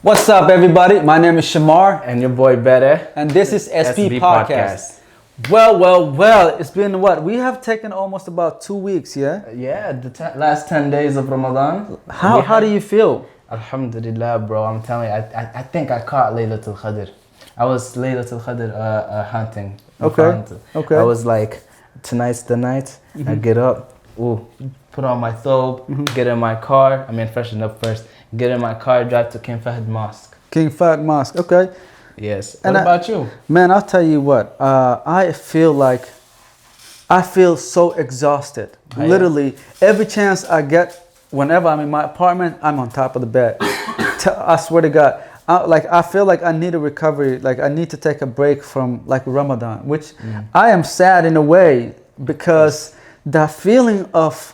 What's up, everybody? My name is Shamar, And your boy Bede. and this is SP SB Podcast. Well. It's been what? We have taken almost about 2 weeks, yeah? Yeah, the last 10 days of Ramadan. How do you feel? Alhamdulillah, bro. I'm telling you, I think I caught Laylatul Qadr. I was Laylatul Qadr hunting. Okay. I was like, tonight's the night. I get up, put on my thobe, get in my car. Freshen up first. Get in my car, drive to King Fahd Mosque. King Fahd Mosque, okay. Yes. And What about you? Man, I'll tell you what. I feel so exhausted. Oh, yeah? Literally, every chance I get, whenever I'm in my apartment, I'm on top of the bed. I swear to God. I feel like I need a recovery. Like I need to take a break from like Ramadan, which I am sad in a way because the feeling of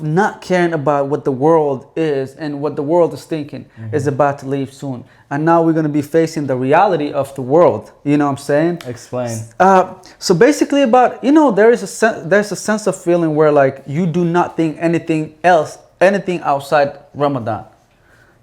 not caring about what the world is and what the world is thinking is about to leave soon. And now we're going to be facing the reality of the world. You know what I'm saying? Explain. So basically there's a sense of feeling where like you do not think anything outside Ramadan.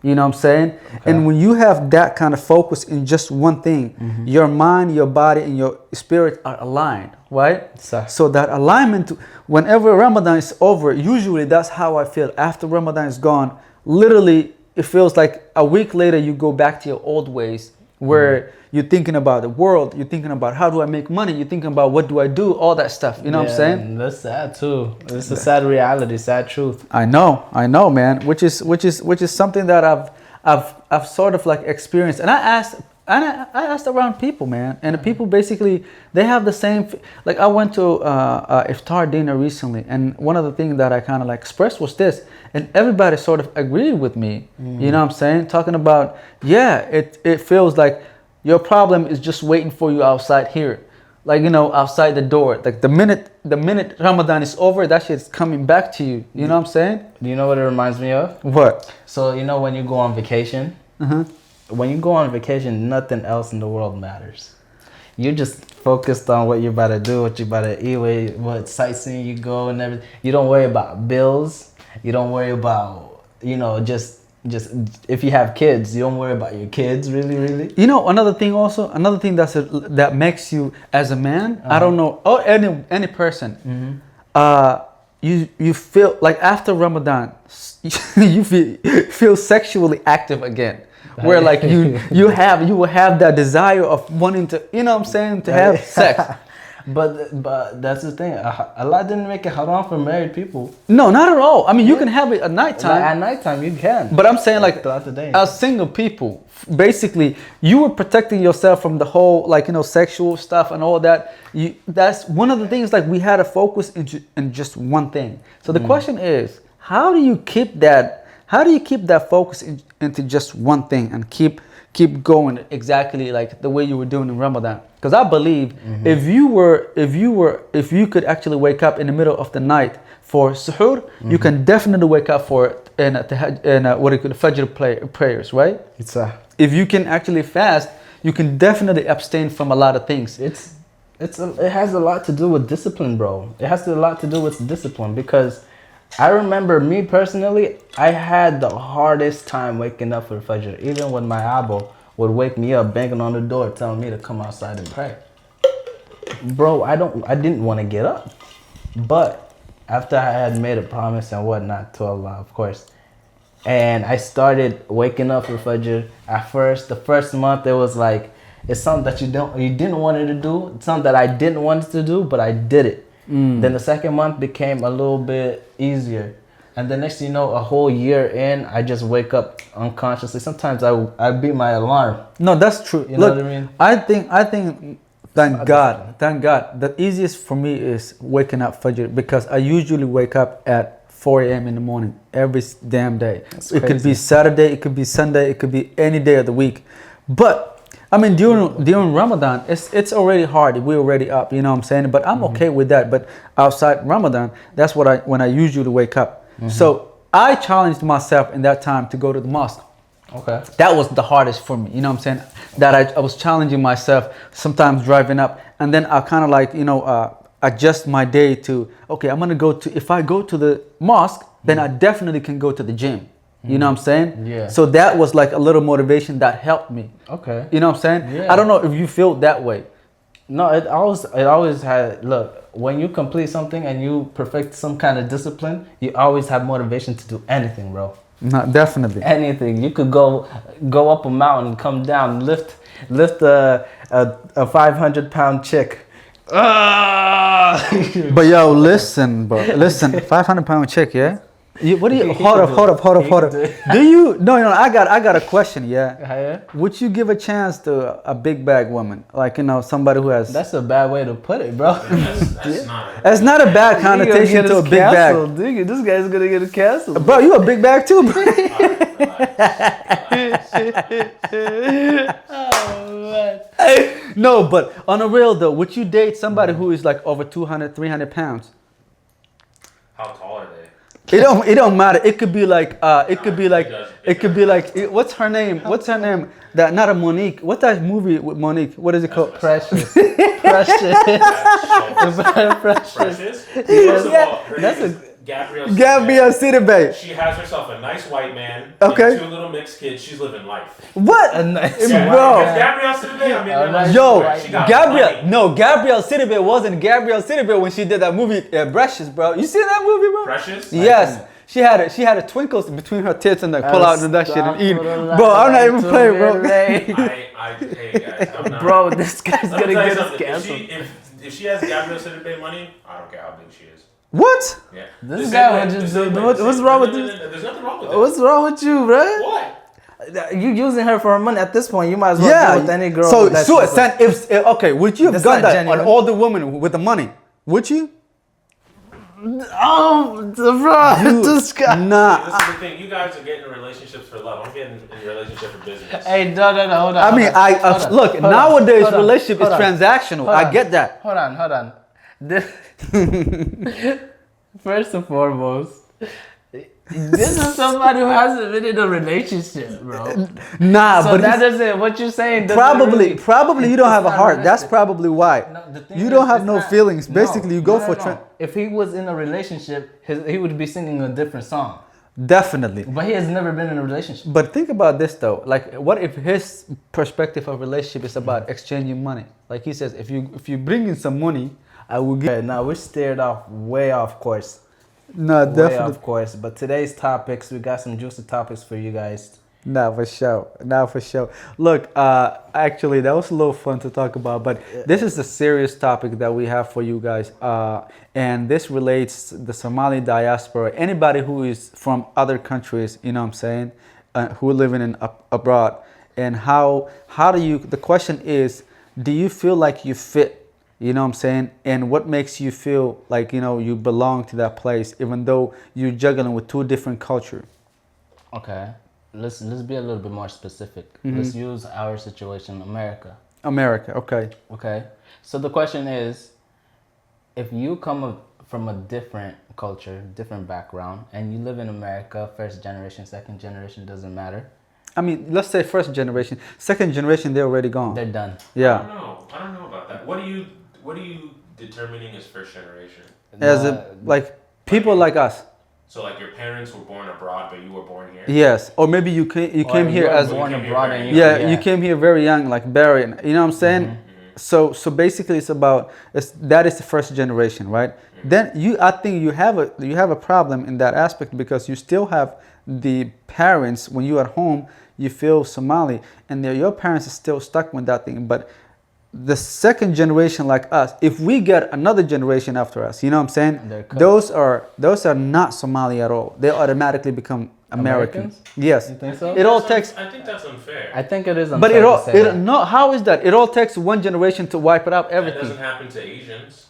You know what I'm saying? Okay. And when you have that kind of focus in just one thing, your mind, your body, and your spirit are aligned, right? So that alignment, whenever Ramadan is over, usually that's how I feel. After Ramadan is gone, literally, it feels like a week later you go back to your old ways where you're thinking about the world, you're thinking about how do I make money, you're thinking about what do I do, all that stuff. You know what I'm saying? That's sad too. It's a sad reality, sad truth. I know, man. Which is something that I've sort of like experienced. And I asked around people, man, and the people basically they have the same. Like I went to iftar dinner recently, and one of the things that I kind of like expressed was this, and everybody sort of agreed with me. You know what I'm saying? Talking about it feels like your problem is just waiting for you outside here. Like, outside the door. Like the minute Ramadan is over, that shit's coming back to you. You know what I'm saying? Do you know what it reminds me of? What? So, when you go on vacation, when you go on vacation, nothing else in the world matters. You're just focused on what you're about to do, what you're about to eat, what sightseeing you go and everything. You don't worry about bills. You don't worry about, just if you have kids, you don't worry about your kids, really. Another thing that makes you as a man, I don't know, or any person, you feel like after Ramadan, you feel sexually active again. Where like you will have that desire of wanting to, to have sex. But that's the thing. Allah didn't make it haram for married people. No, not at all. You can have it at nighttime. At nighttime, you can. But I'm saying like throughout the day. As single people, basically, you were protecting yourself from the whole sexual stuff and all that. That's one of the things. Like we had a focus in just one thing. So the question is, how do you keep that? How do you keep that focus into just one thing and keep going exactly like the way you were doing in Ramadan? Because I believe if you could actually wake up in the middle of the night for suhoor, you can definitely wake up for Fajr prayers, right? If you can actually fast, you can definitely abstain from a lot of things. It has a lot to do with discipline, bro. It has a lot to do with discipline because I remember me personally, I had the hardest time waking up for Fajr. Even when my abo would wake me up banging on the door telling me to come outside and pray. Bro, I didn't want to get up. But after I had made a promise and whatnot to Allah, of course, and I started waking up for Fajr, the first month it was like, it's something that you didn't want to do. It's something that I didn't want to do, but I did it. Then the second month became a little bit easier. And the next thing you know, a whole year in, I just wake up unconsciously. Sometimes I beat my alarm. No, that's true. You know what I mean? I think thank God. The easiest for me is waking up Fajr because I usually wake up at 4 a.m. in the morning every damn day. It could be Saturday, it could be Sunday, it could be any day of the week. But during Ramadan, it's already hard. We're already up, you know what I'm saying? But I'm okay with that. But outside Ramadan, that's when I usually wake up. So I challenged myself in that time to go to the mosque. Okay. That was the hardest for me, you know what I'm saying? That I was challenging myself, sometimes driving up, and then I kind of like, adjust my day to, okay, if I go to the mosque, then I definitely can go to the gym. You know what I'm saying? Yeah. So that was like a little motivation that helped me. Okay. You know what I'm saying? Yeah. I don't know if you feel that way. No, it always had. Look, when you complete something and you perfect some kind of discipline, you always have motivation to do anything, bro. No, definitely. Anything. You could go up a mountain, come down, lift a 500-pound chick. But yo, listen, bro. Listen, 500-pound chick, yeah? What do you hold up. Do you no, I got a question, yeah. Yeah? Would you give a chance to a big bag woman? Like, somebody who has That's a bad way to put it, bro. That's not a bad connotation to a big bag. Dude, this guy's gonna get canceled. Bro, you a big bag too, bro. Oh, man. No, but on a real though, would you date somebody who is like over 200, 300 pounds? How tall are they? It don't matter. It could be like what's her name? That not a Monique. What's that movie with Monique? What is it called? Precious. Precious. Precious? Yes. First of all, her That's name is Gabrielle. Gabrielle Sidibe. She has herself a nice white man. Okay. And 2 little mixed kids. She's living life. What? A nice Bro. If Gabrielle Sidibe, I mean, nice Yo, she got Gabrielle. money. No, Gabrielle Sidibe wasn't Gabrielle Sidibe when she did that movie Precious, bro. You see that movie, bro? Precious? Yes. She had a twinkle between her tits and pull out that shit and eat. Bro, I'm not even playing, bro. Hey guys, I'm not. Bro, this guy's Let gonna me tell you get us something. canceled. If she has Gabrielle Sidibe money, I don't care how big she is. What? Yeah. This guy would just do. What's wrong with this? There's nothing wrong with that. What's wrong with you, bro? What? You using her for her money at this point? You might as well Yeah. deal with any girl. So, that's so just like- okay, would you have That's done not that genuine. on all the women with the money? Would you? Oh, bro, this guy. Nah. This is the thing. You guys are getting in relationships for love. I'm getting in a relationship for business. Hey, no, hold on. I mean, look, nowadays hold on, relationship is hold on, transactional. hold I on. get that. Hold on. First and foremost, this is somebody who hasn't been in a relationship, bro. Nah, So but that it's- doesn't. What you're saying? doesn't probably really- you don't have a not heart. That's realistic. probably why. No, the thing You is, don't have it's no not- feelings. no, Basically, you go no, for no. If he was in a relationship, he would be singing a different song. definitely. But he has never been in a relationship. But think about this though. Like, what if his perspective of relationship is about exchanging money? Like he says, if you bring in some money, I will give. Okay, now we're steered way off course. No, Way definitely. off course. But today's topics, we got some juicy topics for you guys. Nah, for sure. Look, actually, that was a little fun to talk about, but this is a serious topic that we have for you guys. And this relates the Somali diaspora. Anybody who is from other countries, you know what I'm saying, who are living in abroad. And how do you, the question is, do you feel like you fit? You know what I'm saying? And what makes you feel like, you belong to that place, even though you're juggling with 2 different cultures? Okay. Let's be a little bit more specific. Let's use our situation, America. America, okay. Okay. So the question is, if you come from a different culture, different background, and you live in America, first generation, second generation, doesn't matter. I mean, let's say first generation. Second generation, they're already gone. They're done. Yeah. I don't know about that. What are you determining as first generation? As people like us. So like your parents were born abroad, but you were born here. Yes. Or maybe you came here as born You came abroad here and you came here very young, like Barry. You know what I'm saying? So basically, that is the first generation, right? Then I think you have a problem in that aspect because you still have the parents when you at home. You feel Somali, and your parents are still stuck with that thing. But the second generation like us, if we get another generation after us, you know what I'm saying? Those are not Somali at all. They automatically become American. Americans? Yes. You think so? It all takes. I think that's unfair. I think it is But no. How is that? It all takes one generation to wipe it out That everything. doesn't happen to Asians.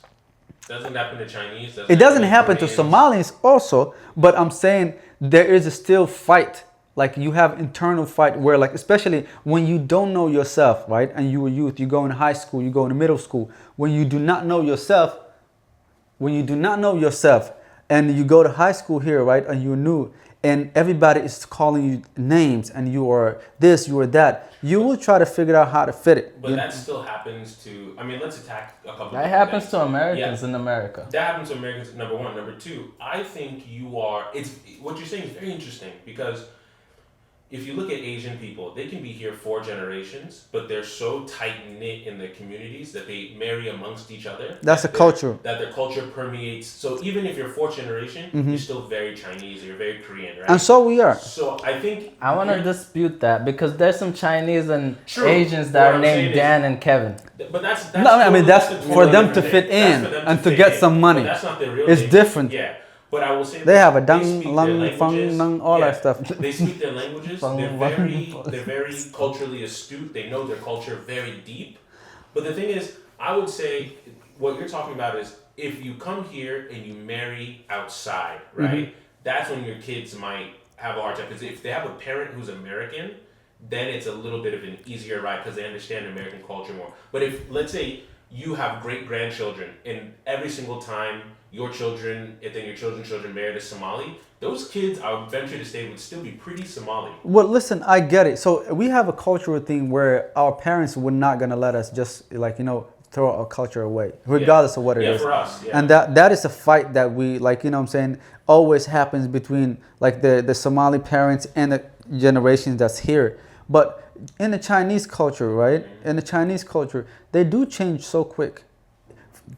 Doesn't happen to Chinese. It doesn't happen to Koreans. Somalis also, but I'm saying there is a still fight. Like you have internal fight where, like, especially when you don't know yourself, right? And you were youth, you go in high school, you go in middle school. When you do not know yourself, and you go to high school here, right? And you're new, and everybody is calling you names, and you are this, you are that. You will try to figure out how to fit it. But that still happens to. I mean, let's attack a couple. That different happens things. to Americans in America. That happens to Americans. Number one. Number two. I think you are. It's what you're saying is very interesting because if you look at Asian people, they can be here 4 generations, but they're so tight-knit in their communities that they marry amongst each other. That's a culture. That their culture permeates. So even if you're 4th generation, you're still very Chinese, you're very Korean, right? And so we are. So I think... I want to dispute that because there's some Chinese and True. Asians that What are I'm named saying Dan and Kevin. But that's No, I mean, that's a for totally them to different fit thing. That's in for them and to fit get in. some money. But that's not their real It's thing. different. Yeah. But I will say They have a they dang, speak their lung, languages. fung, lung, all that stuff. They speak their languages. Fung, They're very culturally astute. They know their culture very deep. But the thing is, I would say what you're talking about is if you come here and you marry outside, right? That's when your kids might have a hard time. Because if they have a parent who's American, then it's a little bit of an easier ride because they understand American culture more. But if, let's say, you have great-grandchildren and every single time your children and then your children's children married a Somali, those kids, I would venture to say, would still be pretty Somali. Well, listen, I get it. So we have a cultural thing where our parents were not going to let us just like, throw our culture away, regardless of what it is. Yeah, for us. Yeah. And that is a fight that we, like, what I'm saying, always happens between like the Somali parents and the generations that's here. But in the Chinese culture, right? In the Chinese culture, they do change so quick.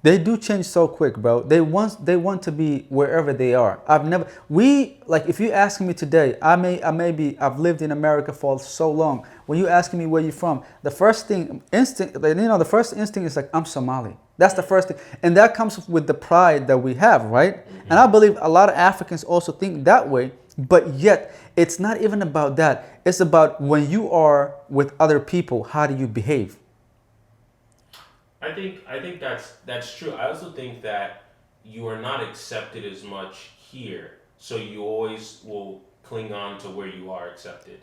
They do change so quick, bro. They want to be wherever they are. If you ask me today, I've lived in America for so long. When you asking me where you're from, the first instinct is like, I'm Somali. That's the first thing. And that comes with the pride that we have, right? And I believe a lot of Africans also think that way, but yet it's not even about that. It's about when you are with other people, how do you behave? I think that's true. I also think that you are not accepted as much here, so you always will cling on to where you are accepted.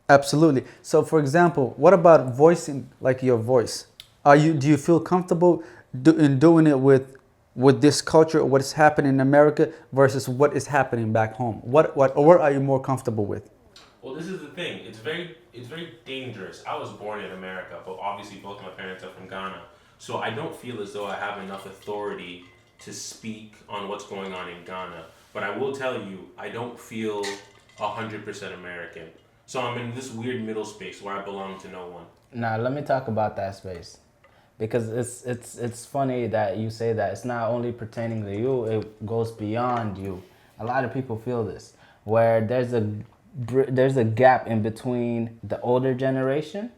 Absolutely. So, for example, what about voicing like your voice? Do you feel comfortable in doing it with this culture or what is happening in America versus what is happening back home? What are you more comfortable with? Well, this is the thing. It's very dangerous. I was born in America, but obviously both my parents are from Ghana. So I don't feel as though I have enough authority to speak on what's going on in Ghana. But I will tell you, I don't feel 100% American. So I'm in this weird middle space where I belong to no one. Now, let me talk about that space. Because it's funny that you say that. It's not only pertaining to you, it goes beyond you. A lot of people feel this, where there's a gap in between the older generation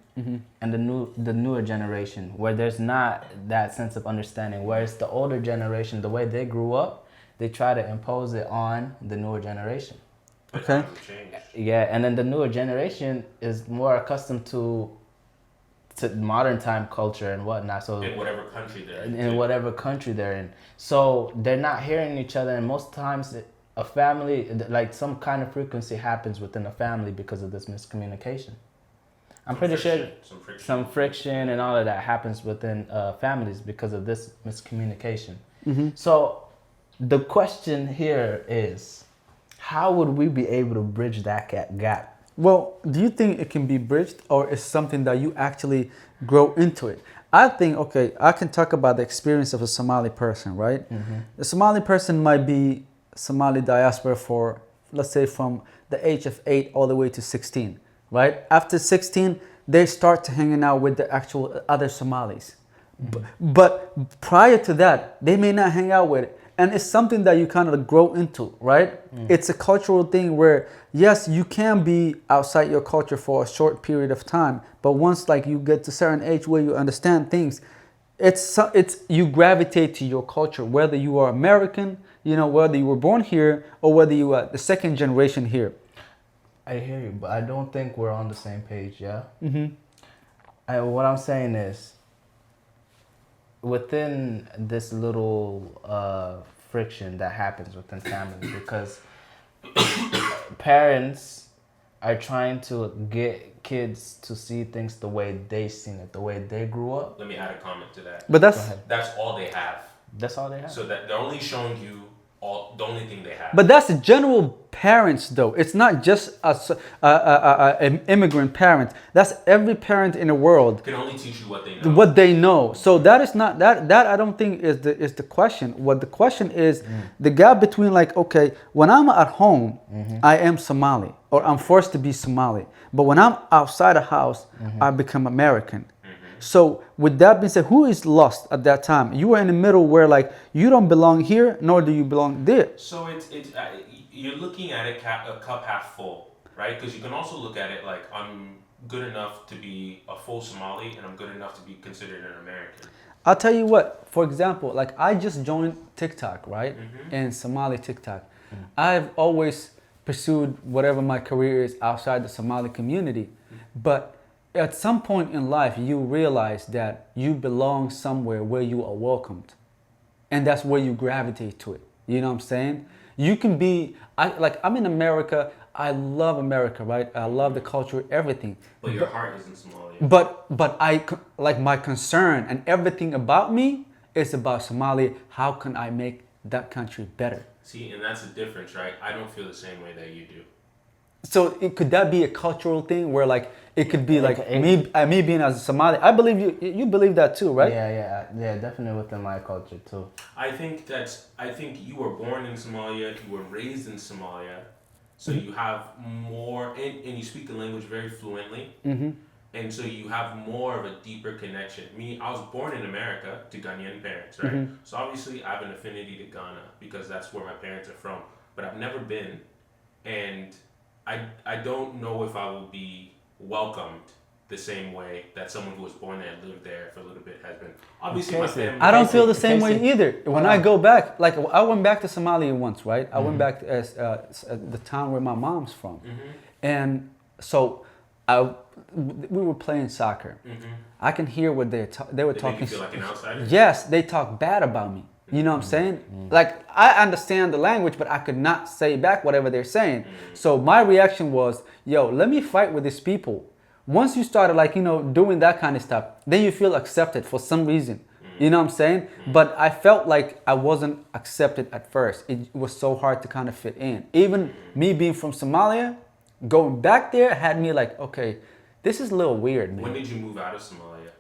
and the newer generation, where there's not that sense of understanding. Whereas the older generation, the way they grew up, they try to impose it on the newer generation. Okay. Yeah, and then the newer generation is more accustomed to modern time culture and whatnot. So in whatever country they're in. In whatever country they're in. So they're not hearing each other, and most times a family, like some kind of frequency happens within a family because of this miscommunication. I'm pretty sure some friction and all of that happens within families because of this miscommunication. So the question here is, how would we be able to bridge that gap? Well, do you think it can be bridged, or is something that you actually grow into it? I think, okay, I can talk about the experience of a Somali person, right? The Somali person might be Somali diaspora for, let's say, from the age of 8 all the way to 16, right? After 16, they start to hanging out with the actual other Somalis. But prior to that, they may not hang out with it. And it's something that you kind of grow into, right? It's a cultural thing where, yes, you can be outside your culture for a short period of time, but once like you get to a certain age where you understand things, it's you gravitate to your culture, whether you are American, whether you were born here or whether you are the second generation here. I hear you, but I don't think we're on the same page, yeah? What I'm saying is, within this little friction that happens within families, because parents are trying to get kids to see things the way they seen it, the way they grew up. Let me add a comment to that. But that's all they have. That's all they have. So that they're only showing you the only thing they have. But that's a general parents though. It's not just an immigrant parent. That's every parent in the world. Can only teach you what they know. What they know. So that is not that I don't think is the question. What the question is, the gap between like, okay, when I'm at home, I am Somali or I'm forced to be Somali. But when I'm outside the house, I become American. So with that being said, who is lost at that time? You are in the middle where like you don't belong here, nor do you belong there. So it's you're looking at it a cup half full, right? Because you can also look at it like I'm good enough to be a full Somali and I'm good enough to be considered an American. I'll tell you what, for example, like I just joined TikTok, right? And Somali TikTok. I've always pursued whatever my career is outside the Somali community. But at some point in life, you realize that you belong somewhere where you are welcomed. And that's where you gravitate to it. You know what I'm saying? You can be, I'm in America. I love America, right? I love the culture, everything. But your heart is in Somalia. But my concern and everything about me is about Somalia. How can I make that country better? See, and that's the difference, right? I don't feel the same way that you do. So could that be a cultural thing where like it could be like me being as a Somali? I believe you believe that too, right? Yeah, definitely within my culture too. I think you were born in Somalia, you were raised in Somalia, so you have more, and you speak the language very fluently, and so you have more of a deeper connection. Me, I was born in America to Ghanaian parents, right? So obviously I have an affinity to Ghana because that's where my parents are from, but I've never been, and I don't know if I will be welcomed the same way that someone who was born there and lived there for a little bit has been. Obviously, my family. I don't feel the same way either. When I go back, like I went back to Somalia once, right? I went back to the town where my mom's from, and so we were playing soccer. I can hear what they were talking. Make you feel like an outsider? Yes, they talk bad about me. You know what I'm saying? Like, I understand the language, but I could not say back whatever they're saying. So my reaction was, yo, let me fight with these people. Once you started, like, doing that kind of stuff, then you feel accepted for some reason. You know what I'm saying? But I felt like I wasn't accepted at first. It was so hard to kind of fit in. Even me being from Somalia, going back there had me like, okay, this is a little weird, man. When did you move out of Somalia?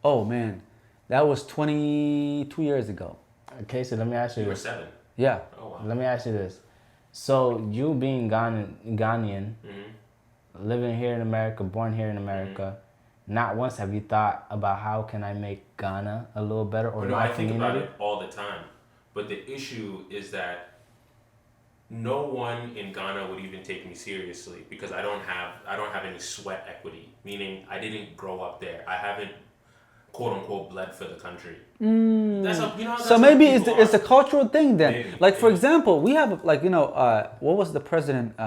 Oh, man. That was 22 years ago. Okay, so let me ask you You were this. 7. Yeah. Oh, wow. Let me ask you this. So you being Ghanaian, living here in America, born here in America, not once have you thought about how can I make Ghana a little better or my I think about community? it all the time. But the issue is that no one in Ghana would even take me seriously because I don't have any sweat equity. Meaning I didn't grow up there. I haven't quote unquote bled for the country. So maybe it's a cultural thing then. Maybe, like for example, we have like what was the president?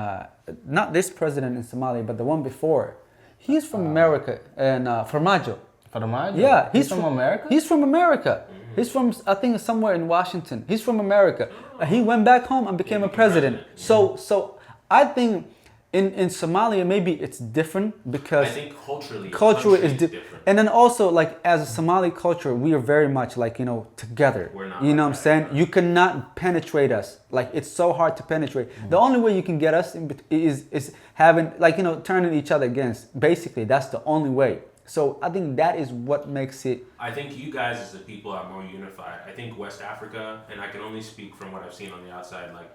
Not this president in Somalia, but the one before. He's from America and Formaggio. Formaggio? Yeah, He's from America? He's from America. He's from I think somewhere in Washington. He's from America. He went back home and became a president. So I think in Somalia maybe it's different because I think culturally is different. And then also like as a Somali culture, we are very much like together. We're not You know like what I'm saying? that. You cannot penetrate us. Like it's so hard to penetrate. The only way you can get us is having like turning each other against. Basically, that's the only way. So I think that is what makes it. I think you guys as the people are more unified. I think West Africa, and I can only speak from what I've seen on the outside, like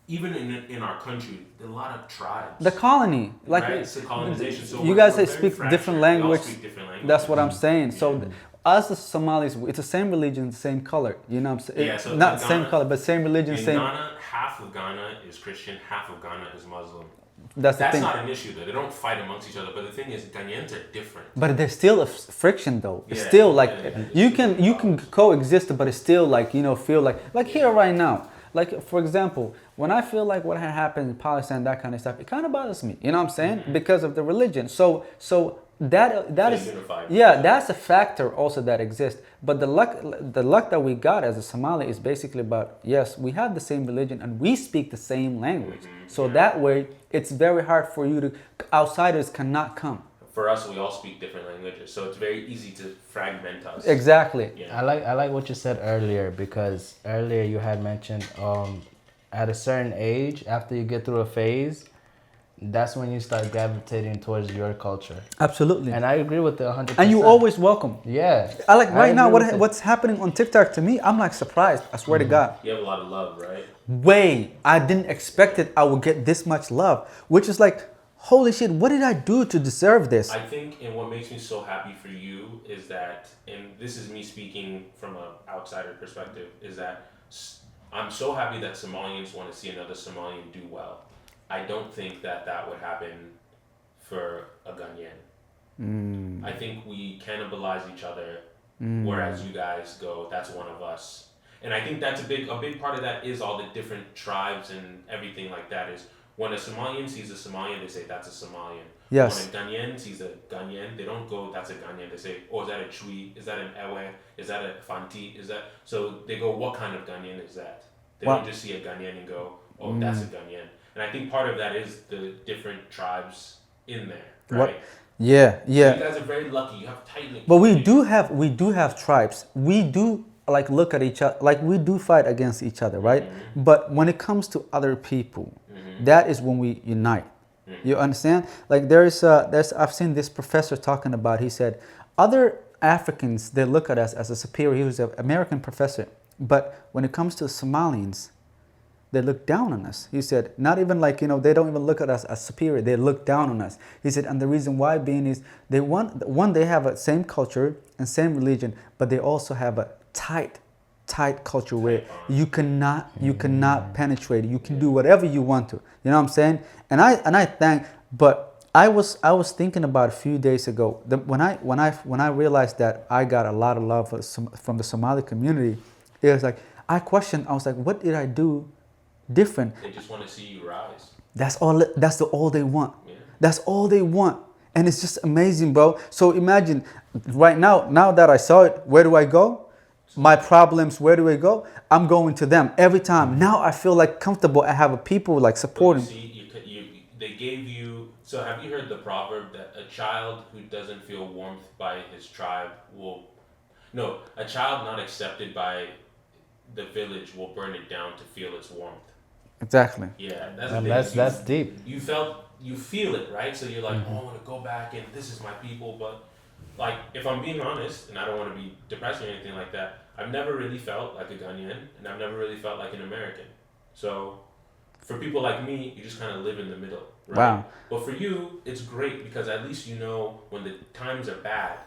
even in our country, there are a lot of tribes. The colony, like right? It's the colonization. So you we're guys very speak fractured. different We all language. speak different languages. That's what I'm saying. So us as Somalis, it's the same religion, same color. You know what I'm saying? Yeah, so not in same Ghana- color, but same religion, In same. Ghana, half of Ghana is Christian, half of Ghana is Muslim. That's the That's thing. not an issue though. They don't fight amongst each other. But the thing is, Ghanaians are different. But there's still a friction though. It's Yeah, still like yeah, you can coexist, but it's still like feel like here right now. Like for example, when I feel like what had happened in Palestine, that kind of stuff, it kind of bothers me. You know what I'm saying? Because of the religion. So that is unified. yeah, that's a factor also that exists. But the luck that we got as a Somali is basically about yes, we have the same religion and we speak the same language. So that way, it's very hard for you to outsiders cannot come. For us, we all speak different languages, so it's very easy to fragment us. Exactly. Yeah. I like what you said earlier because earlier you had mentioned at a certain age, after you get through a phase, that's when you start gravitating towards your culture. Absolutely. And I agree with the 100%. And you always welcome. Yeah. I like right now agree with it. what's happening on TikTok to me, I'm like surprised. I swear to God. You have a lot of love, right? I didn't expect it. I would get this much love, which is like, holy shit, what did I do to deserve this? I think, and what makes me so happy for you is that, and this is me speaking from an outsider perspective, is that I'm so happy that Somalians want to see another Somalian do well. I don't think that would happen for a Ghanaian. I think we cannibalize each other, whereas you guys go, that's one of us. And I think that's a big part of that is all the different tribes and everything like that is when a Somalian sees a Somalian, they say that's a Somalian. Yes. When a Ghanaian sees a Ghanaian, they don't go, that's a Ghanaian. They say, oh, is that a Chui? Is that an Ewe? Is that a Fanti? Is that... So they go, what kind of Ghanaian is that? They don't just see a Ghanaian and go, oh, that's a Ghanaian. And I think part of that is the different tribes in there, right? Yeah. So you guys are very lucky. You have tight knit. But we do have tribes. We do like look at each other, like we do fight against each other, right? But when it comes to other people, that is when we unite. You understand? Like there's I've seen this professor talking about. He said other Africans, they look at us as a superior. He was an American professor, but when it comes to Somalians, they look down on us. He said, not even like, they don't even look at us as superior. They look down on us. He said, and the reason why being is they they have a same culture and same religion, but they also have a tight culture where you cannot penetrate. You can do whatever you want to. You know what I'm saying? And I was thinking about a few days ago when I realized that I got a lot of love from the Somali community. It was like I was like, what did I do different? They just want to see you rise. That's all they want. Yeah. That's all they want. And it's just amazing, bro. So imagine right now that I saw it, where do I go? My problems, where do I go? I'm going to them every time. Now I feel like comfortable. I have a people like supporting. They gave you. So have you heard the proverb that a child who doesn't feel warmth by his tribe a child not accepted by the village will burn it down to feel its warmth. Exactly. Yeah, that's deep. You feel it, right? So you're like, oh, I want to go back and this is my people. But like, if I'm being honest, and I don't want to be depressed or anything like that, I've never really felt like a Ghanaian, and I've never really felt like an American. So for people like me, you just kind of live in the middle, right? Wow. But for you, it's great because at least you know when the times are bad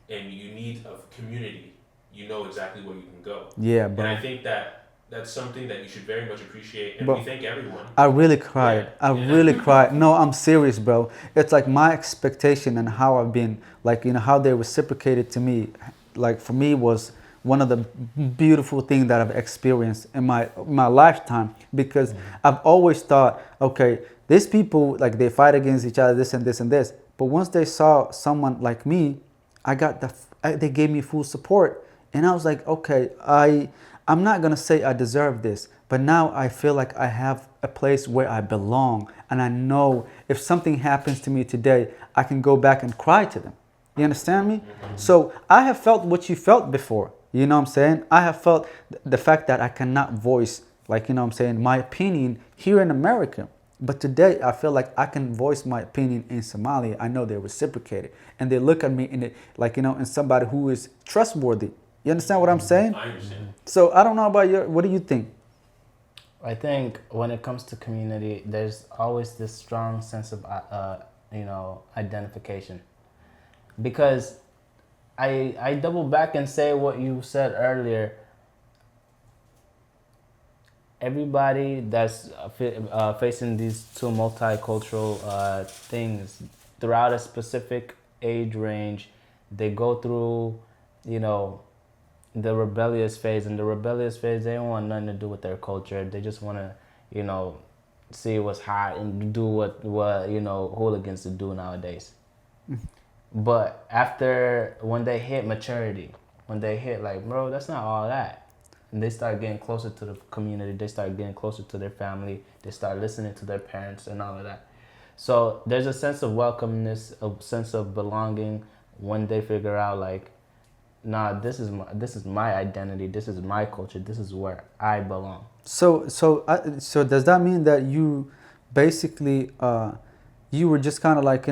and you need a community, you know exactly where you can go. Yeah, bro. And I think that's something that you should very much appreciate, and Bro, we thank everyone. I really cried. Yeah. Really cried. No, I'm serious, bro. It's like my expectation and how I've been, like, how they reciprocated to me, like for me was one of the beautiful things that I've experienced in my lifetime, because I've always thought, okay, these people, like, they fight against each other, this and this and this. But once they saw someone like me, they gave me full support. And I was like, okay, I'm not going to say I deserve this, but now I feel like I have a place where I belong. And I know if something happens to me today, I can go back and cry to them. You understand me? So I have felt what you felt before. You know what I'm saying? I have felt the fact that I cannot voice, like, you know what I'm saying, my opinion here in America. But today I feel like I can voice my opinion in Somalia. I know they reciprocate it. And they look at me in it, like, in somebody who is trustworthy. You understand what I'm saying? I understand. So I don't know about what do you think? I think when it comes to community, there's always this strong sense of, identification. Because I double back and say what you said earlier. Everybody that's facing these two multicultural things throughout a specific age range, they go through, the rebellious phase. And the rebellious phase, they don't want nothing to do with their culture. They just want to, see what's hot and do what hooligans do nowadays. But when they hit maturity, when they hit like, bro, that's not all that. And they start getting closer to the community. They start getting closer to their family. They start listening to their parents and all of that. So there's a sense of welcomeness, a sense of belonging when they figure out like, nah, this is my identity. This is my culture. This is where I belong. So does that mean that you basically you were just kind of like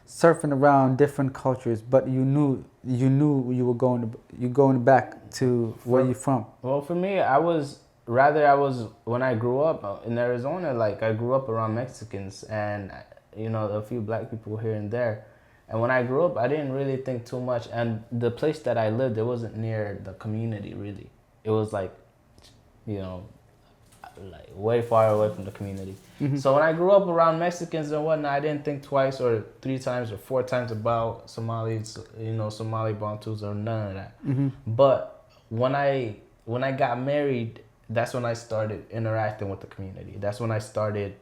surfing around different cultures, but you were going back to where you're from? Well, for me, when I grew up in Arizona, like I grew up around Mexicans and a few black people here and there. And when I grew up, I didn't really think too much. And the place that I lived, it wasn't near the community really. It was like, like way far away from the community. Mm-hmm. So when I grew up around Mexicans and whatnot, I didn't think twice or 3 times or 4 times about Somalis, Somali Bantus or none of that. Mm-hmm. But when I got married, that's when I started interacting with the community. That's when I started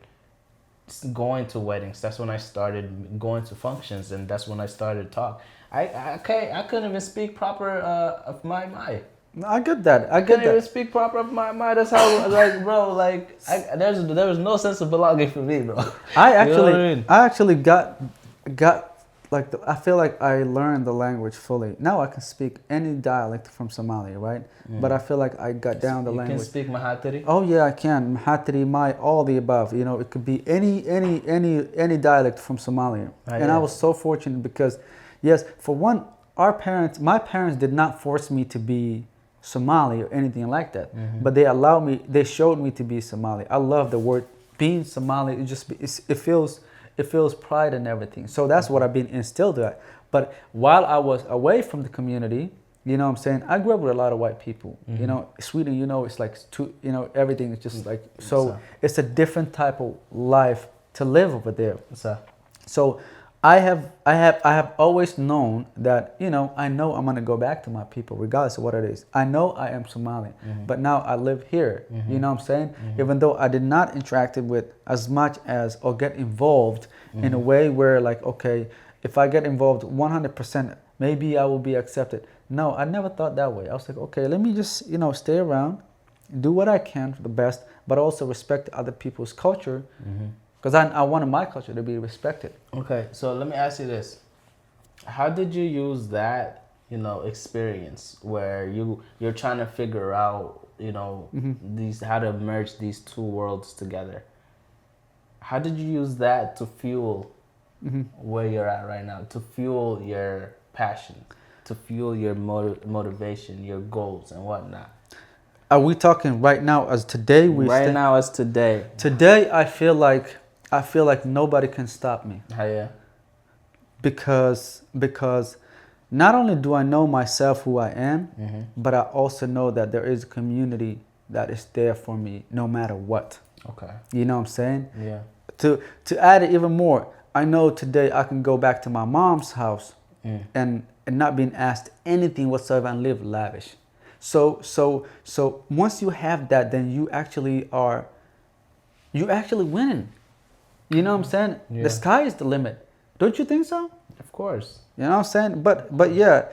going to weddings. That's when I started going to functions, and that's when I started talk. I couldn't even speak proper of my Mai. I get that. I couldn't even speak proper of my Mai. That's how there was no sense of belonging for me, bro. I actually, You know what I mean? I actually got like I feel like I learned the language fully. Now I can speak any dialect from Somalia, right? But I feel like I got down the You language. can speak Mahatiri? Oh yeah, I can. Mahatri, Mai, all the above. It could be any dialect from Somalia. And I was so fortunate because, yes, for one, my parents did not force me to be Somali or anything like that. But they showed me to be Somali. I love the word being Somali. It feels pride and everything. So that's what I've been instilled at. But while I was away from the community, I grew up with a lot of white people. Sweden, it's like everything is just like, so it's a different type of life to live over there. So I have always known that, I know I'm going to go back to my people regardless of what it is. I know I am Somali, but now I live here. You know what I'm saying? Even though I did not interact with as much as or get involved in a way where like, okay, if I get involved 100%, maybe I will be accepted. No, I never thought that way. I was like, okay, let me just, stay around, do what I can for the best, but also respect other people's culture. Because I wanted my culture to be respected. Okay, so let me ask you this. How did you use that, experience where you're trying to figure out, how to merge these two worlds together? How did you use that to fuel where you're at right now, to fuel your passion, to fuel your motivation, your goals and whatnot? Are we talking right now as today? Now as today. Today, I feel like nobody can stop me. Yeah. Because not only do I know myself who I am, but I also know that there is a community that is there for me no matter what. Okay. You know what I'm saying? Yeah. To add it even more, I know today I can go back to my mom's house and not being asked anything whatsoever and live lavish. So once you have that, then you actually winning. You know what I'm saying? Yeah. The sky is the limit. Don't you think so? Of course. You know what I'm saying? But yeah,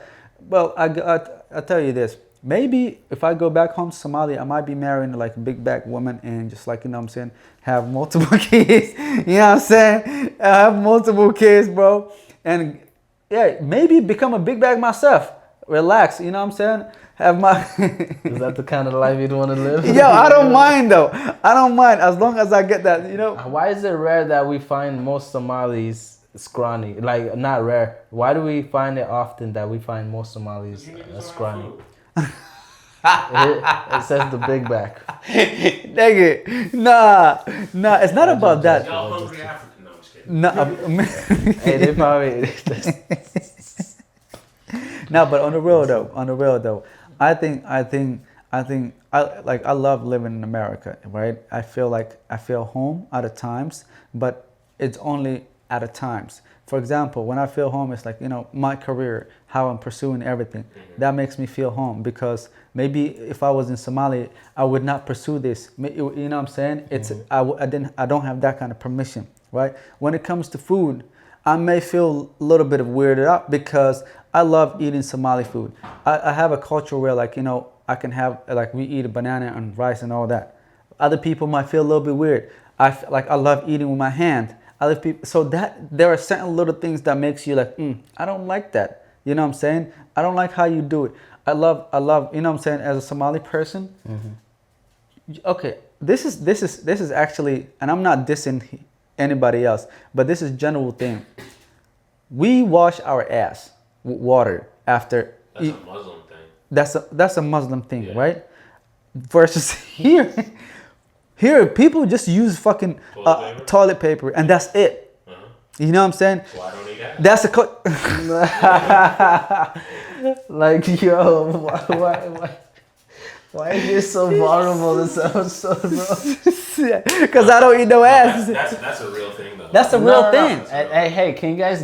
well, I tell you this. Maybe if I go back home to Somalia, I might be marrying like a big back woman and just like, have multiple kids. You know what I'm saying? I have multiple kids, bro. And yeah, maybe become a big bag myself. Relax, you know what I'm saying? Have my Is that the kind of life you'd want to live? Yo, I don't mind though. I don't mind as long as I get that, Why is it rare that we find most Somalis scrawny? Like, not rare. Why do we find it often that we find most Somalis scrawny? It says the big back. Nigga, nah, it's not about that. Y'all hungry African? No, I'm just kidding. No, Hey, they probably. no, but on the real though, I think I love living in America, right? I feel home at times, but it's only at times. For example, when I feel home, it's like, my career, how I'm pursuing everything. That makes me feel home because maybe if I was in Somalia, I would not pursue this. You know what I'm saying? I don't have that kind of permission, right? When it comes to food, I may feel a little bit of weirded out because I love eating Somali food. I have a culture where I can have, like, we eat a banana and rice and all that. Other people might feel a little bit weird. I love eating with my hand. Other people, so that there are certain little things that makes you like, I don't like that. You know what I'm saying? I don't like how you do it. I love, you know what I'm saying, as a Somali person. Okay, this is actually, and I'm not dissing anybody else, but this is general thing. We wash our ass with water after. That's a Muslim thing. That's a Muslim thing, right? Versus here people just use fucking toilet paper and that's it. You know what I'm saying? So I don't need that. That's a Like, yo, why is this so vulnerable this episode, bro? because I don't eat no ass. That's a real thing though. That's a real thing. Hey, can you guys?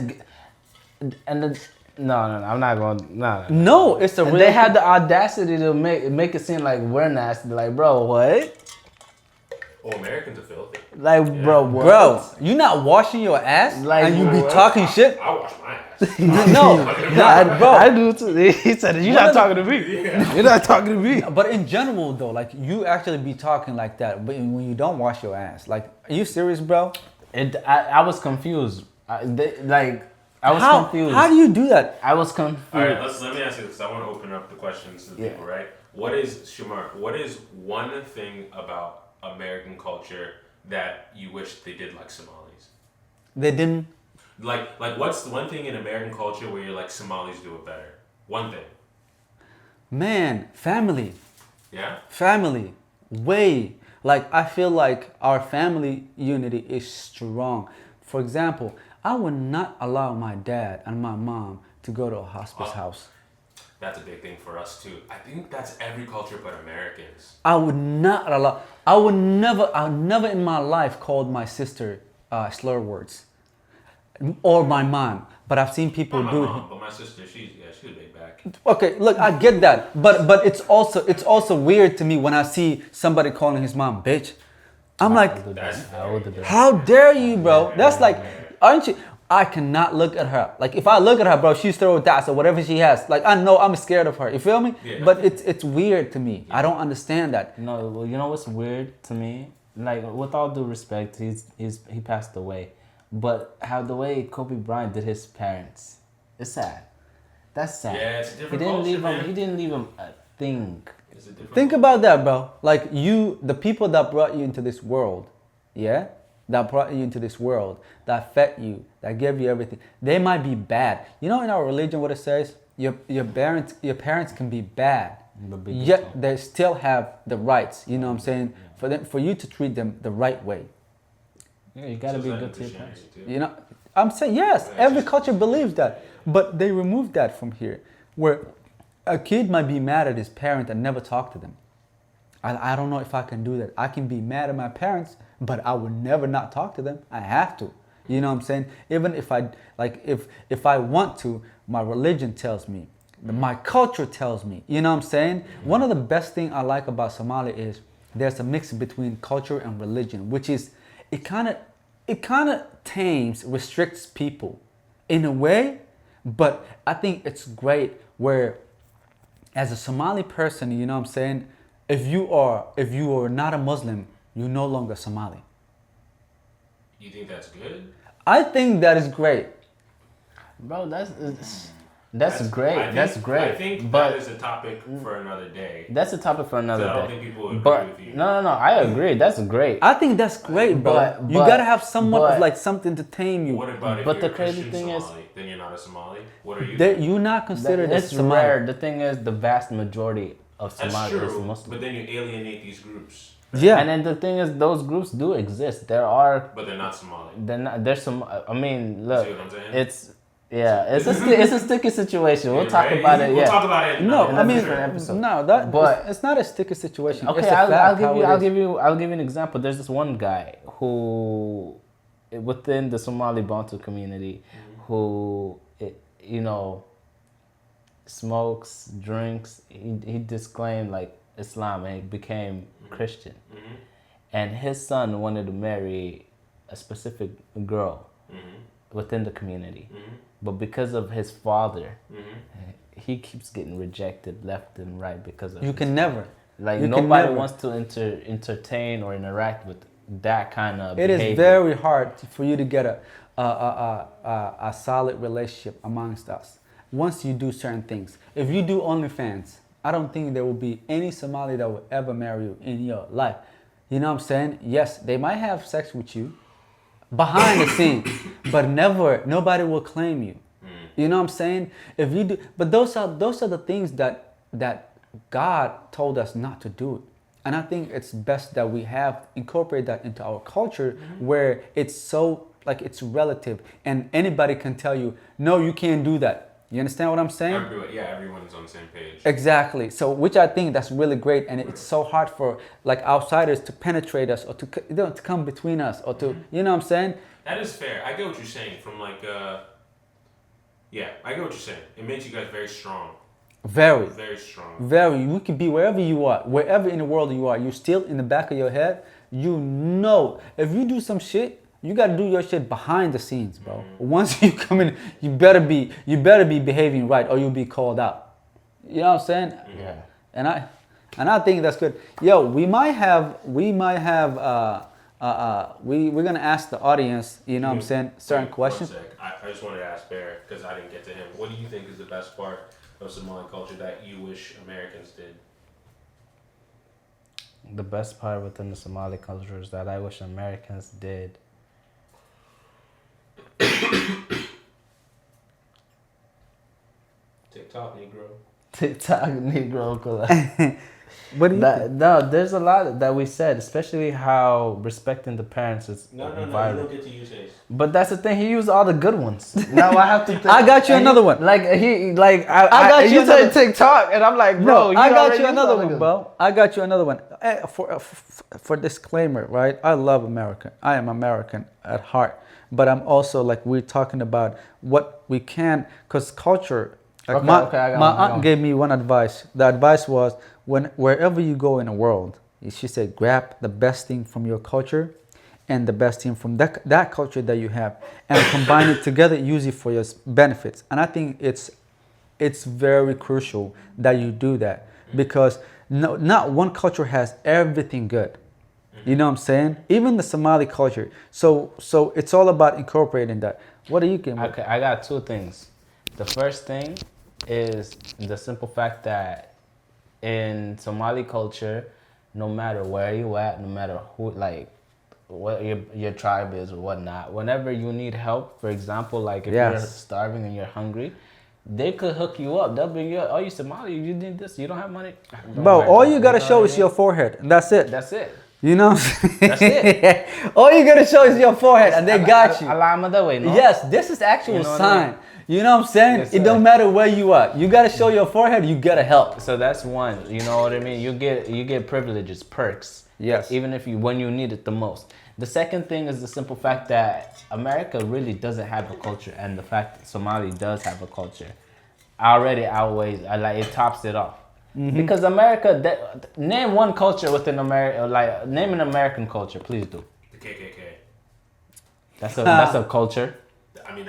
And then, no, I'm not going. No. No, it's a real. They have the audacity to make it seem like we're nasty. Like, bro, what? Oh, Americans are filthy. Like, bro, what? Bro, you not washing your ass Like, and you be what? talking shit. I wash my ass. Bro. I do too. He said, "You're not talking to me. You're not talking to me." But in general, though, like you actually be talking like that, but when you don't wash your ass, like, are you serious, bro? I was confused. I was confused. How do you do that? I was confused. All right, let me ask you this. I want to open up the questions to the people, right? What is one thing about American culture that you wish they did like Somalis? They didn't. Like what's the one thing in American culture where you're like Somalis do it better? One thing. Man, family. Yeah? Family. Way. Like, I feel like our family unity is strong. For example, I would not allow my dad and my mom to go to a hospice house. That's a big thing for us too. I think that's every culture but Americans. I would not allow. I never in my life called my sister slur words, or my mom. But I've seen people Not my do it. mom, but my sister, she's a big back. Okay, look, I get that, but it's also weird to me when I see somebody calling his mom bitch. I'm like, how dare you, bro? That's like, aren't you? I cannot look at her. Like, if I look at her, bro, she's throwing that or whatever she has. Like, I know I'm scared of her. You feel me? Yeah. But it's weird to me. I don't understand that. No, well, you know what's weird to me? Like, with all due respect, he passed away, but how the way Kobe Bryant did his parents, it's sad. That's sad. Yeah, it's a different He didn't culture, leave man. him. He didn't leave him a thing. It's a different Think about that, bro. Like, the people that brought you into this world, yeah? That brought you into this world, that fed you, that gave you everything. They might be bad. You know, in our religion, what it says, your parents can be bad, yet they still have the rights. You know what I'm saying? For you to treat them the right way. Yeah, you gotta be good to your parents. You know, I'm saying yes. Every culture believes that, but they removed that from here, where a kid might be mad at his parent and never talk to them. I don't know if I can do that. I can be mad at my parents, but I would never not talk to them. I have to. You know what I'm saying? Even if I want to, my religion tells me, my culture tells me. You know what I'm saying? One of the best things I like about Somalia is there's a mix between culture and religion, which is it kind of tames, restricts people in a way, but I think it's great where as a Somali person, you know what I'm saying, if you are not a Muslim, you're no longer Somali. You think that's good? I think that is great. Bro, that's great. That's great. I think but that is a topic for another day. that's a topic for another I don't day. think people would agree But with you. no, I agree. That's great. I think that's great, bro. But- you gotta have somewhat but- of like something to tame you. What about if But you're the a crazy Christian thing is- Somali? Then you're not a Somali? What are you? You're not considered a It's Somali. rare. The thing is, the vast majority of That's Somalia is true, Muslim. but then you alienate these groups. Yeah. And then the thing is, those groups do exist. There are. But they're not Somali. There's some. I mean, look. See what I'm saying? It's a sticky situation. We'll talk Right? about it. We'll Yeah. talk about it. No, in I a mean, different episode. no, But- it's not a sticky situation. Okay, It's a I'll fact give how you. it I'll is. give you an example. There's this one guy who, within the Somali Bantu community, who smokes, drinks. He disclaimed like Islam and he became Christian, and his son wanted to marry a specific girl within the community, but because of his father, he keeps getting rejected left and right because of You can never. like you can nobody never. wants to entertain or interact with that kind of It behavior. is very hard for you to get a solid relationship amongst us. once you do certain things. If you do OnlyFans, I don't think there will be any Somali that will ever marry you in your life. You know what I'm saying? Yes, they might have sex with you behind the scenes, but nobody will claim you. You know what I'm saying? If you do, but those are the things that God told us not to do. And I think it's best that we have incorporated that into our culture, where it's so like it's relative and anybody can tell you, no, you can't do that. You understand what I'm saying? Everyone's on the same page. Exactly. So, which I think that's really great, and it's so hard for like outsiders to penetrate us or to to come between us or to, you know what I'm saying? That is fair. I get what you're saying. From like, I get what you're saying. It makes you guys very strong. Very strong. Very. You can be wherever you are, wherever in the world you are. You still in the back of your head. You know, if you do some shit, you gotta do your shit behind the scenes, bro. Once you come in, you better be behaving right, or you'll be called out. You know what I'm saying? Yeah. And I think that's good. Yo, we're gonna ask the audience. You know what I'm saying? Certain questions. 1 sec. I just wanted to ask Bear, because I didn't get to him. What do you think is the best part of Somali culture that you wish Americans did? The best part within the Somali culture is that I wish Americans did. TikTok, Negro. TikTok Negro. What do you think? No, there's a lot that we said, especially how respecting the parents is No, you vital. don't get to use his. But that's the thing. He used all the good ones. Now I have to. Think, I got you another one. Like I got you You said another- TikTok, and I'm like, bro. No, I got already you used another all the one, good bro. I got you another one. For disclaimer, right? I love America. I am American at heart, but I'm also like we're talking about what we can, because culture. Like Okay, my I got my one. aunt gave me one advice. The advice was wherever you go in the world, she said grab the best thing from your culture and the best thing from that culture that you have, and combine it together, use it for your benefits. And I think it's very crucial that you do that, because not one culture has everything good. You know what I'm saying? Even the Somali culture. So it's all about incorporating that. What do you think? Okay, I got two things. The first thing is the simple fact that in Somali culture, no matter where you at, no matter who, like what your tribe is or whatnot, whenever you need help, for example, like if you're starving and you're hungry, they could hook you up. They'll be, oh, you Somali, you need this, you don't have money. Bro, all you gotta show is your forehead, and that's it. That's it. You know what I'm saying? That's it. All you gotta show is your forehead, and they got you. Alama that way, no? Yes, this is actual You know what sign. I mean? You know what I'm saying? Yes, It don't matter where you are. You gotta show your forehead. You gotta help. So that's one. You know what I mean? You get privileges, perks. Yes. Even when you need it the most. The second thing is the simple fact that America really doesn't have a culture, and the fact that Somali does have a culture already outweighs. Like it tops it off. Mm-hmm. Because America, name one culture within America. Like name an American culture, please do. The KKK. That's a culture. I mean,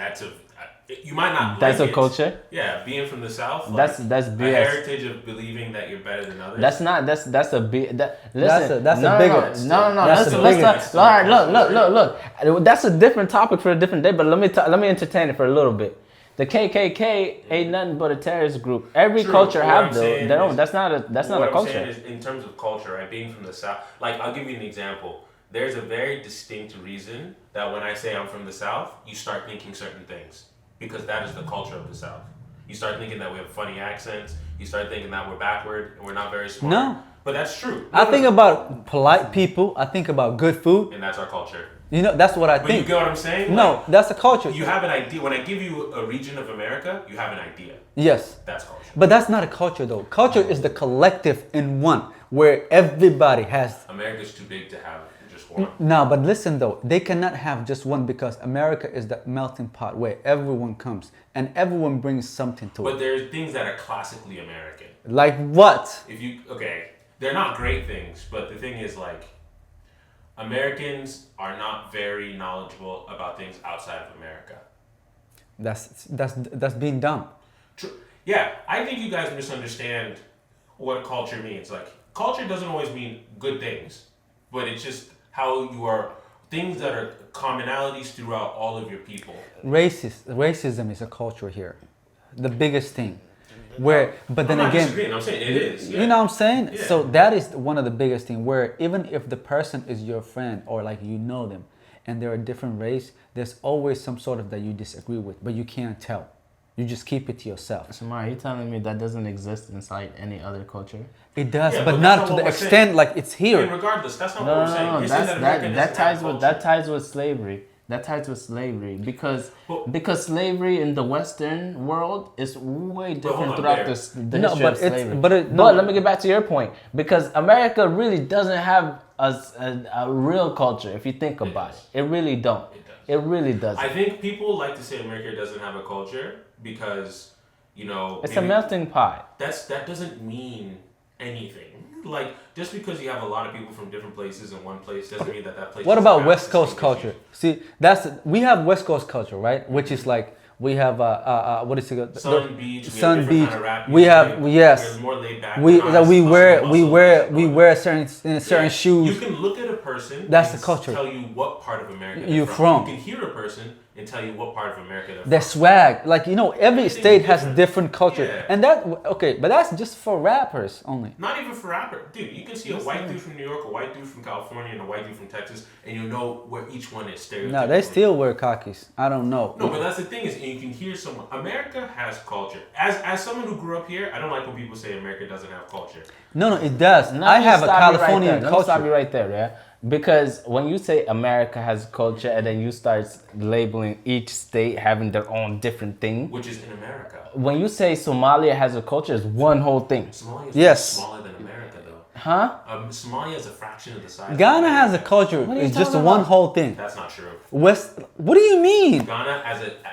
you might not. That's like a culture. Yeah, being from the South. That's a BS. heritage of believing that you're better than others. That's not. That's a big. Listen. That's a bigger. No. That's a bigger. All right. Look. That's a different topic for a different day. But let me entertain it for a little bit. The KKK ain't nothing but a terrorist group. Every culture have their own. That's not a culture. What I'm saying is, in terms of culture, right? Being from the South, like I'll give you an example. There's a very distinct reason that when I say I'm from the South, you start thinking certain things. Because that is the culture of the South. You start thinking that we have funny accents. You start thinking that we're backward and we're not very smart. No. But that's true. I think about polite people. I think about good food. And that's our culture. You know, that's what I But think. you get what I'm saying? No, Like, that's a culture. you have an idea. When I give you a region of America, you have an idea. Yes. That's culture. But that's not a culture though. Culture is the collective in one, where everybody has. America's too big to have just one. No, but listen though, they cannot have just one, because America is the melting pot where everyone comes and everyone brings something to But it. there's things that are classically American. Like what? They're not great things, but the thing is like, Americans are not very knowledgeable about things outside of America. That's being dumb. True. Yeah, I think you guys misunderstand what culture means. Like, culture doesn't always mean good things, but it's just how you are, things that are commonalities throughout all of your people. Racism is a culture here. the biggest thing. Where, but then I'm not again, disagreeing. I'm saying it is. Yeah. you know what I'm saying? Yeah. So that is one of the biggest thing. Where even if the person is your friend or like you know them, and they're a different race, there's always some sort of that you disagree with, but you can't tell. You just keep it to yourself. Shamar, are you telling me that doesn't exist inside any other culture? It does, Yeah, but but not that's to not the what we're extent saying. like it's here. And regardless, that's not No, what we're no, saying. no. You're saying That's, America that doesn't have ties with culture. that ties with slavery. That ties with slavery because Well- because slavery in the Western world is way hold different on, throughout there. the No, history but of it's- slavery. but it- no. let me get back to your point because America really doesn't have a real culture if you think about does. it. It really don't. It does. It really doesn't. I think people like to say America doesn't have a culture because, you know, It's a maybe melting pot. that doesn't mean anything. Like, just because you have a lot of people from different places in one place doesn't mean that place. What doesn't about have West the Coast same culture? issues. See, we have West Coast culture, right? Which is like we have what is it? Sun Beach, Sun we have different Beach. kind of rap We music, have yes. We're more laid back. We we're that not we hustle wear and we bustle wear and we stuff. wear certain You shoes. can look at a person. That's and the culture. Tell you what part of America You're they're from. You can hear a person and tell you what part of America they're The from. swag, like you know, every Everything's state has different. different culture, Yeah. and that okay, but that's just for rappers only. Not even for rapper, dude. You can see a white dude from New York, a white dude from California, and a white dude from Texas, and you'll know where each one is stereotypically. No, they still wear khakis. I don't know. No, but that's the thing is, you can hear someone. America has culture. As someone who grew up here, I don't like when people say America doesn't have culture. No, it does. Let I me have a stop you Californian right there. Let me stop you culture. right there, yeah. Because when you say America has culture and then you start labeling each state having their own different thing, Which is in America. when you say Somalia has a culture, it's one whole thing. Somalia is Yes. smaller than America, though. Huh? Somalia is a fraction of the size. of Ghana has a America. culture. What are you It's just talking one about? whole thing. That's not true. West. What do you mean? Ghana,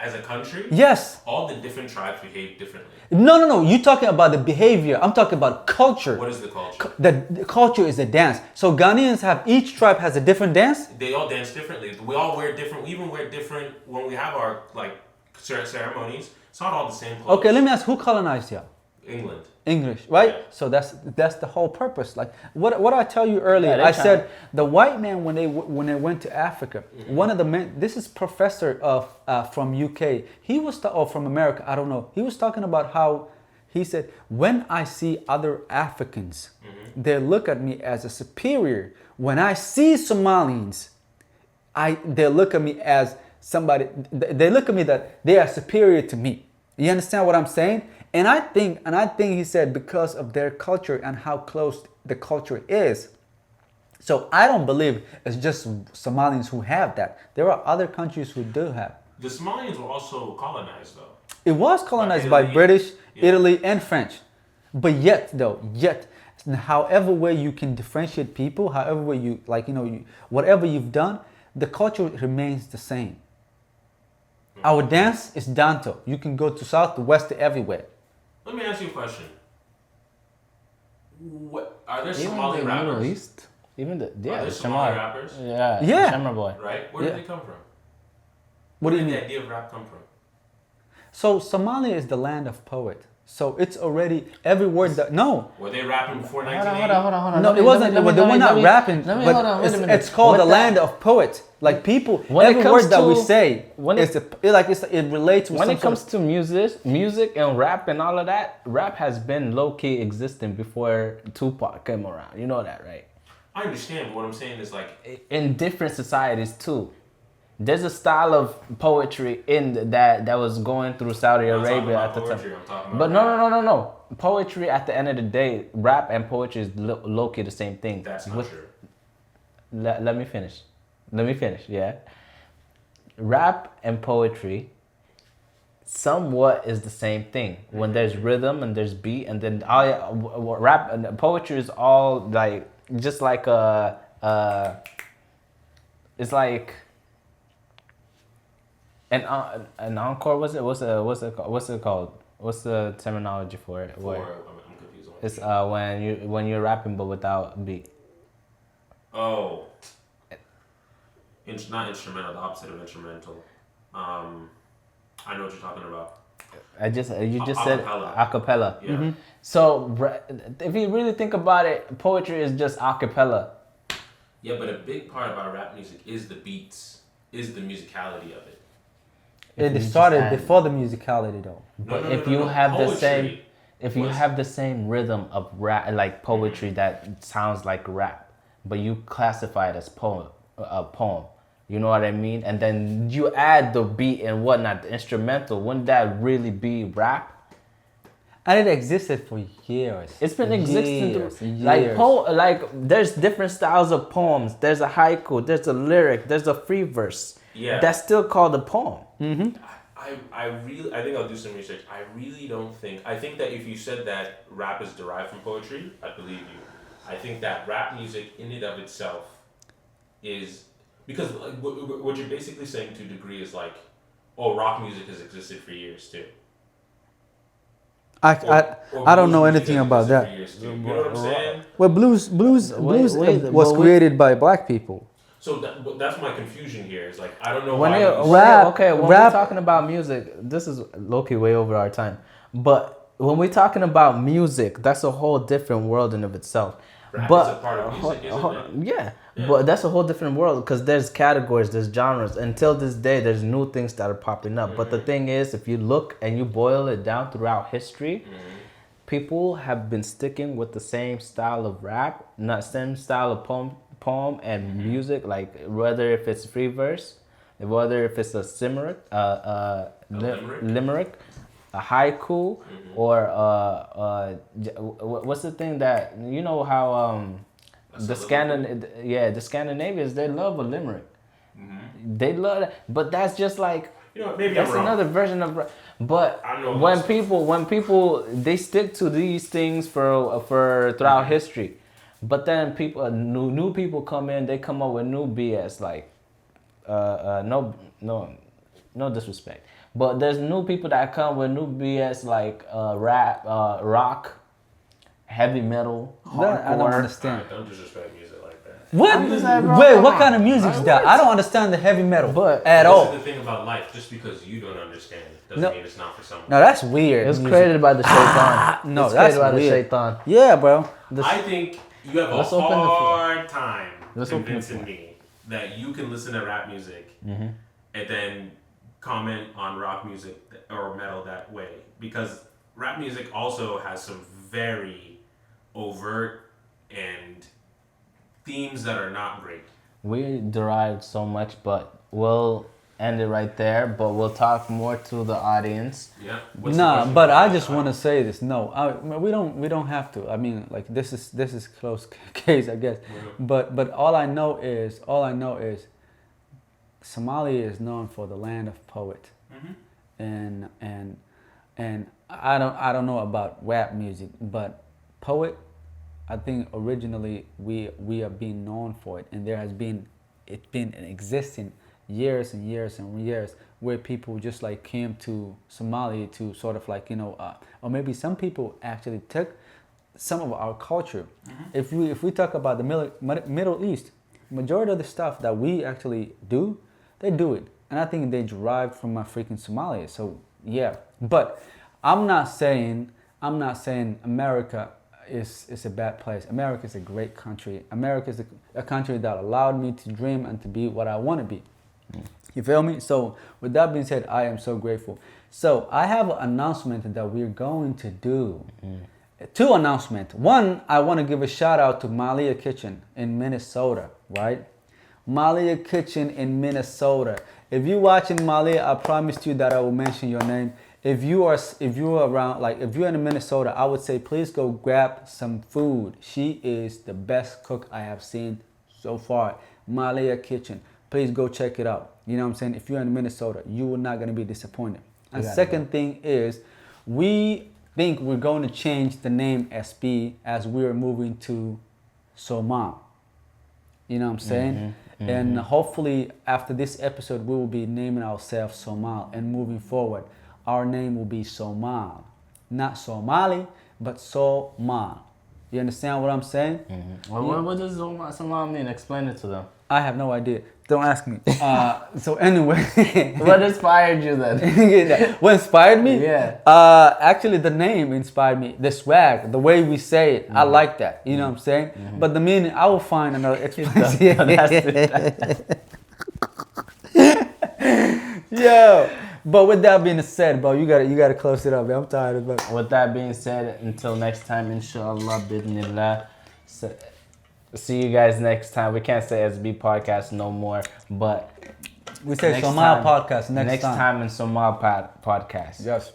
as a country, Yes. all the different tribes behave differently. No. You're talking about the behavior. I'm talking about culture. What is the culture? The culture is a dance. So Ghanaians have each tribe has a different dance. They all dance differently. We all wear different. We even wear different when we have our like ceremonies. It's not all the same clothes. Okay, let me ask, who colonized y'all? England. English, right? Yeah. So that's the whole purpose. Like what I tell you earlier, Yeah, they I try- said the white man when they went to Africa, one of the men. This is professor of from UK. He was or from America. I don't know. He was talking about how he said when I see other Africans, they look at me as a superior. When I see Somalians, they look at me as somebody. They look at me that they are superior to me. You understand what I'm saying? And I think he said because of their culture and how close the culture is. So I don't believe it's just Somalians who have that. There are other countries who do have. The Somalians were also colonized, though. It was colonized by Italy. British, Yeah. Italy, and French. But yet, however way you can differentiate people, however way you whatever you've done, the culture remains the same. Our dance is Danto. You can go to south, to west, to everywhere. Let me ask you a question. What are there Even Somali the rappers? Middle East, even the Are yeah, there the Somali Shamar, rappers? Yeah. Shamar boy. Right? Where Yeah. did they come from? What do Where you did mean? the idea of rap come from? So Somalia is the land of poet. So it's already every word that no. Were they rapping before Hold 1980? on. No, it wasn't. They were not rapping, Let me but hold on. Wait a minute. it's called With the that- land of poets. Like people, When it every comes word that we to- say, when it relates with When some it comes to music and rap and all of that, rap has been low key existing before Tupac came around. You know that, right? I understand, but what I'm saying is like, In different societies too. There's a style of poetry in that was going through Saudi I'm not talking Arabia about at the poetry, time. I'm talking about But no, rap. no, no, no, no. Poetry at the end of the day, rap and poetry is low key the same thing. That's not true. Let me finish. Yeah. Rap and poetry somewhat is the same thing. When there's rhythm and there's beat, and then rap and poetry is all like just like it's like an encore. What's it called? What's the terminology for it? I'm confused. on It's when you're rapping but without beat. Oh. Not instrumental, the opposite of instrumental. I know what you're talking about. You just said Acapella. acapella. Yeah. So if you really think about it, poetry is just acapella. Yeah, but a big part about rap music is the beats, is the musicality of it. It started before the musicality though. But if you have the same, Poetry if you was- have the same rhythm of rap, like poetry that sounds like rap, but you classify it as a poem, you know what I mean? And then you add the beat and whatnot, the instrumental. Wouldn't that really be rap? And it existed for years. It's been existing years. like there's different styles of poems. There's a haiku, there's a lyric, there's a free verse. Yeah. That's still called a poem. I think I'll do some research. I really don't think. I think that if you said that rap is derived from poetry, I believe you. I think that rap music in and of itself is because like, what you're basically saying to a degree is like, oh, rock music has existed for years too. I don't blues know music anything has about existed that. for years too. You know what I'm saying? Well, blues was created by black people. So that's my confusion here. Is like I don't know When why. when rap- we're talking about music, this is low-key way over our time. But when we're talking about music, that's a whole different world in of itself. Rap But is a part of music, isn't it? yeah, but that's a whole different world because there's categories, there's genres. Until this day, there's new things that are popping up. But the thing is, if you look and you boil it down throughout history, people have been sticking with the same style of rap, not same style of poem and music. Like whether if it's free verse, whether if it's a limerick, a haiku, or what's the thing that you know how the Scandinavians, they love a limerick. They love that, but that's just like You know, maybe that's I'm wrong. another version of. But I know when about people they stick to these things for throughout history, but then people new people come in, they come up with new BS like no disrespect, but there's new people that come with new BS like rap, rock, heavy metal, That I don't hardcore. understand. Don't disrespect music like that. What? I'm just like, bro, Wait, come what on. kind of music's that? I don't understand the heavy metal But- at This all. is the thing about life. Just because you don't understand it doesn't No. mean it's not for someone. No, that's weird. It was music. created by the Shaitan. No, It's that's created by weird. the Shaitan. Yeah, bro. I think you have a Let's open the floor. hard time Let's open the convincing floor. me that you can listen to rap music and then comment on rock music or metal that way, because rap music also has some very overt and themes that are not great. We derived so much, but we'll end it right there. But we'll talk more to the audience. Yeah. What's the Nah, question but for I the just want to audience? say this. No, we don't have to. I mean, like this is close case, I guess. But all I know is Somalia is known for the land of poet, and I don't know about rap music, but poet, I think originally we are being known for it, and there has been existing years and years and years where people just like came to Somalia to sort of like or maybe some people actually took some of our culture. If we talk about the Middle East, majority of the stuff that we actually do, they do it, and I think they derived from freaking Somalia. So yeah, but I'm not saying America is a bad place. America is a great country. America is a country that allowed me to dream and to be what I want to be. You feel me? So with that being said, I am so grateful. So I have an announcement that we're going to do. Two announcements. One, I want to give a shout out to Malia Kitchen in Minnesota, right? Malia Kitchen in Minnesota. If you're watching Malia, I promised you that I will mention your name. If you're around, like if you're in Minnesota, I would say please go grab some food. She is the best cook I have seen so far. Malia Kitchen. Please go check it out. You know what I'm saying? If you're in Minnesota, you are not going to be disappointed. And second thing is, we think we're going to change the name SB as we're moving to Somal. You know what I'm saying? And hopefully after this episode, we will be naming ourselves Somal, and moving forward, our name will be Somal. Not Somali, but Somal. You understand what I'm saying? Well, what does Somal mean? Explain it to them. I have no idea. Don't ask me. So anyway. What inspired you then? What inspired me? Yeah. Actually, the name inspired me. The swag, the way we say it, I like that. You know what I'm saying? But the meaning, I will find another explanation. Yo, But with that being said, bro, you gotta close it up. Man. I'm tired of it. With that being said, until next time, inshallah, bidnillah. See you guys next time. We can't say SB podcast no more, but we say next Somal time- podcast next time. Next time in Somal podcast. Yes.